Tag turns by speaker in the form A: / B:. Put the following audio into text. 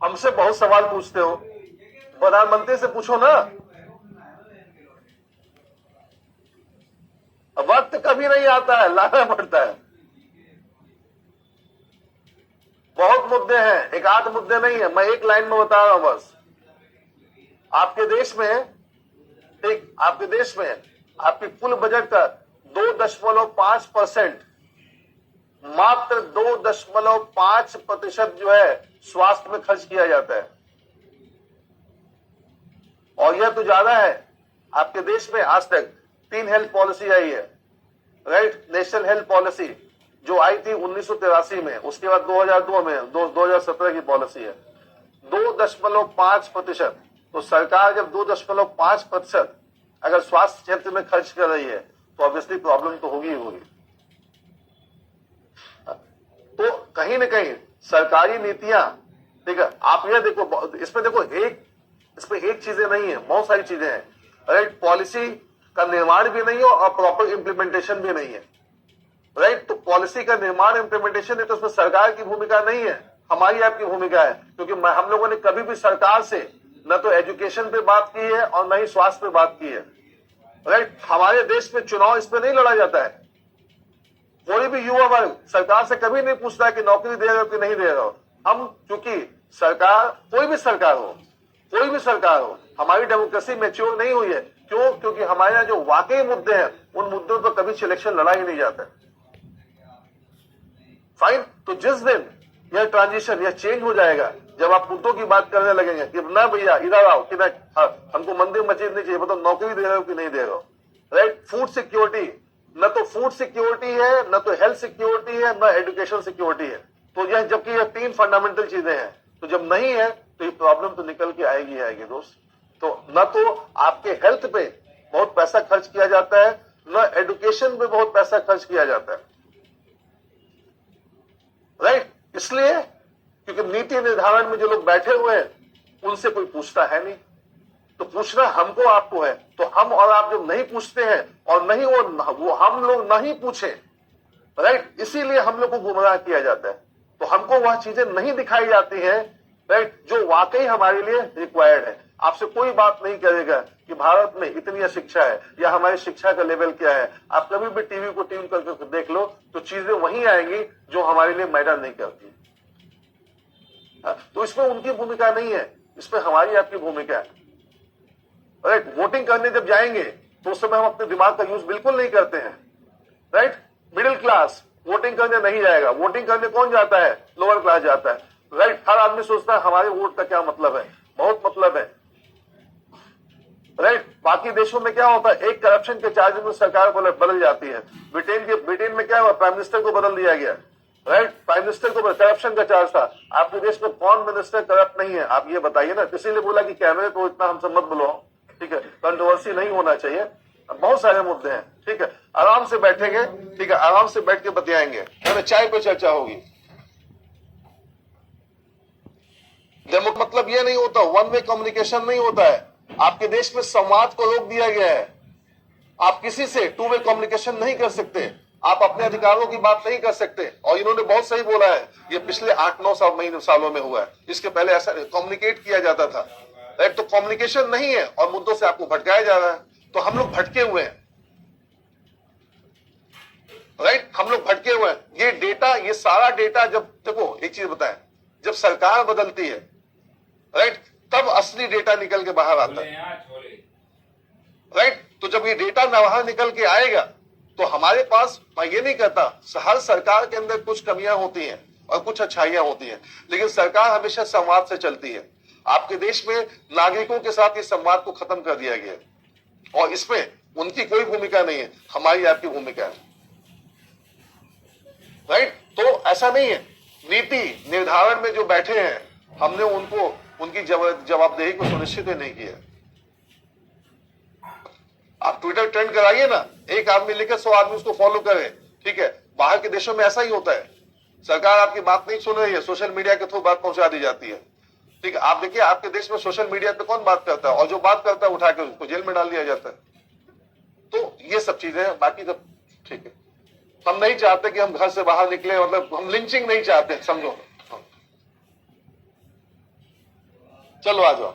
A: हमसे बहुत सवाल पूछते हो, प्रधानमंत्री से पूछो ना। वक्त कभी नहीं आता है, लाना पड़ता है। बहुत मुद्दे हैं, एक आध मुद्दे नहीं है, मैं एक लाइन में बता रहा हूं बस। आपके देश में आपकी कुल बजट का 2.5%, मात्र 2.5% जो है स्वास्थ्य में खर्च किया जाता है। और यह तो ज्यादा है। आपके देश में आज तक 3 हेल्थ पॉलिसी आई है, राइट। नेशनल हेल्थ पॉलिसी जो आई थी 1983 में, उसके बाद 2002 में 2017 की पॉलिसी है। 2.5%। तो सरकार जब 2.5% अगर स्वास्थ्य क्षेत्र में खर्च कर रही है तो ऑब्वियसली प्रॉब्लम तो होगी ही होगी। तो कहीं ना कहीं सरकारी नीतियां, ठीक है, आप ये देखो, इसमें देखो इसमें एक चीजें नहीं है, बहुत सारी चीजें हैं, राइट। पॉलिसी का निर्माण भी नहीं है और प्रॉपर इंप्लीमेंटेशन भी नहीं है, राइट। तो पॉलिसी का निर्माण इंप्लीमेंटेशन है तो उसमें सरकार की भूमिका नहीं है, हमारी आपकी भूमिका है। क्योंकि हम लोगों ने कभी भी सरकार से न तो एजुकेशन पे बात की है और न ही स्वास्थ्य पे बात की है, राइट। हमारे देश में चुनाव इस पे नहीं लड़ा जाता है। कोई भी युवा वर्ग सरकार से कभी नहीं पूछता है कि नौकरी दे रहे हो कि नहीं दे रहे हो। हम चूंकि सरकार, कोई भी सरकार हो, हमारी डेमोक्रेसी मैच्योर नहीं हुई है। क्यों? क्योंकि हमारे यहाँ जो वाकई मुद्दे हैं उन मुद्दों पर कभी सिलेक्शन लड़ा ही नहीं जाता। फाइन। तो जिस दिन यह ट्रांजिशन, यह चेंज हो जाएगा, जब आप मुद्दों की बात करने लगेंगे कि ना भैया इधर आओ, कि ना हमको मंदिर मस्जिद नहीं चाहिए, मतलब नौकरी दे रहे हो कि नहीं दे रहे हो, राइट। फूड सिक्योरिटी, न तो फूड सिक्योरिटी है, न तो हेल्थ सिक्योरिटी है, न एजुकेशन सिक्योरिटी है। तो यह, जबकि यह 3 फंडामेंटल चीजें हैं, तो जब नहीं है तो ये प्रॉब्लम तो निकल के आएगी दोस्त। तो न तो आपके हेल्थ पे बहुत पैसा खर्च किया जाता है, न एजुकेशन पे बहुत पैसा खर्च किया जाता है, राइट। इसलिए क्योंकि नीति निर्धारण में जो लोग बैठे हुए हैं उनसे कोई पूछता है नहीं। तो पूछना हमको आपको है। तो हम और आप जब नहीं पूछते हैं और नहीं वो हम लोग नहीं पूछे, राइट, इसीलिए हम लोग को गुमराह किया जाता है। तो हमको वह चीजें नहीं दिखाई जाती हैं, राइट, जो वाकई हमारे लिए रिक्वायर्ड है। आपसे कोई बात नहीं करेगा कि भारत में इतनी शिक्षा है या हमारी शिक्षा का लेवल क्या है। आप कभी भी टीवी को ट्यून करके देख लो तो चीजें वही आएंगी जो हमारे लिए मैटर नहीं करती। तो इसमें उनकी भूमिका नहीं है, इसमें हमारी आपकी भूमिका है, राइट। वोटिंग करने जब जाएंगे तो उस समय हम अपने दिमाग का यूज बिल्कुल नहीं करते हैं, राइट। मिडिल क्लास वोटिंग करने नहीं जाएगा। वोटिंग करने कौन जाता है? लोअर क्लास जाता है, राइट। हर आदमी सोचता है हमारे वोट का क्या मतलब है, बहुत मतलब है, राइट। बाकी देशों में क्या होता है, एक करप्शन के चार्ज में सरकार बदल जाती है। ब्रिटेन में क्या हुआ, प्राइम मिनिस्टर को बदल दिया गया, राइट। प्राइम मिनिस्टर को करप्शन का चार्ज था। आपके देश में कौन मिनिस्टर करप्ट नहीं है, आप ये बताइए ना। इसीलिए बोला कि कैमरे को इतना हमसे मत बुलाओ, ठीक है, कंट्रोवर्सी नहीं होना चाहिए। बहुत सारे मुद्दे हैं, ठीक है, आराम से बैठेंगे, ठीक है, आराम से बैठ के बतियाएंगे, चाय पे चर्चा होगी। मतलब ये नहीं होता, वन वे कम्युनिकेशन नहीं होता है। आपके देश में संवाद को रोक दिया गया है। आप किसी से 2 वे कम्युनिकेशन नहीं कर सकते, आप अपने अधिकारों की बात नहीं कर सकते। और इन्होंने बहुत सही बोला है, ये पिछले 8-9 सालों में हुआ है। इसके पहले ऐसा कम्युनिकेट किया जाता था, राइट। तो कम्युनिकेशन नहीं है और मुद्दों से आपको भटकाया जा रहा है। तो हम लोग भटके हुए हैं, राइट, हम लोग भटके हुए हैं। ये डेटा, ये सारा डेटा, जब देखो एक चीज बताएं, जब सरकार बदलती है, राइट, तब असली डेटा निकल के बाहर आता है, राइट। तो जब ये डेटा बाहर निकल के आएगा तो हमारे पास, मैं ये नहीं कहता, हर सरकार के अंदर कुछ कमियां होती हैं और कुछ अच्छाइयां होती हैं, लेकिन सरकार हमेशा संवाद से चलती है। आपके देश में नागरिकों के साथ इस संवाद को खत्म कर दिया गया और इसमें उनकी कोई भूमिका नहीं है, हमारी आपकी भूमिका है, राइट। तो ऐसा नहीं है, नीति निर्धारण में जो बैठे हैं हमने उनको, उनकी जवाबदेही को सुनिश्चित नहीं किया। आप ट्विटर ट्रेंड कराइए ना, एक आदमी लिखे 100 आदमी उसको फॉलो करे, ठीक है। बाहर के देशों में ऐसा ही होता है, सरकार आपकी बात नहीं सुन रही है, सोशल मीडिया के थ्रू बात पहुंचा दी जाती है, ठीक है। आप देखिए आपके देश में सोशल मीडिया पे कौन बात करता है, और जो बात करता है उठा के उसको जेल में डाल दिया जाता है। तो ये सब चीजें हैं, बाकी सब ठीक है। हम नहीं चाहते कि हम घर से बाहर निकले, मतलब हम लिंचिंग नहीं चाहते, समझो। चलो आ जाओ।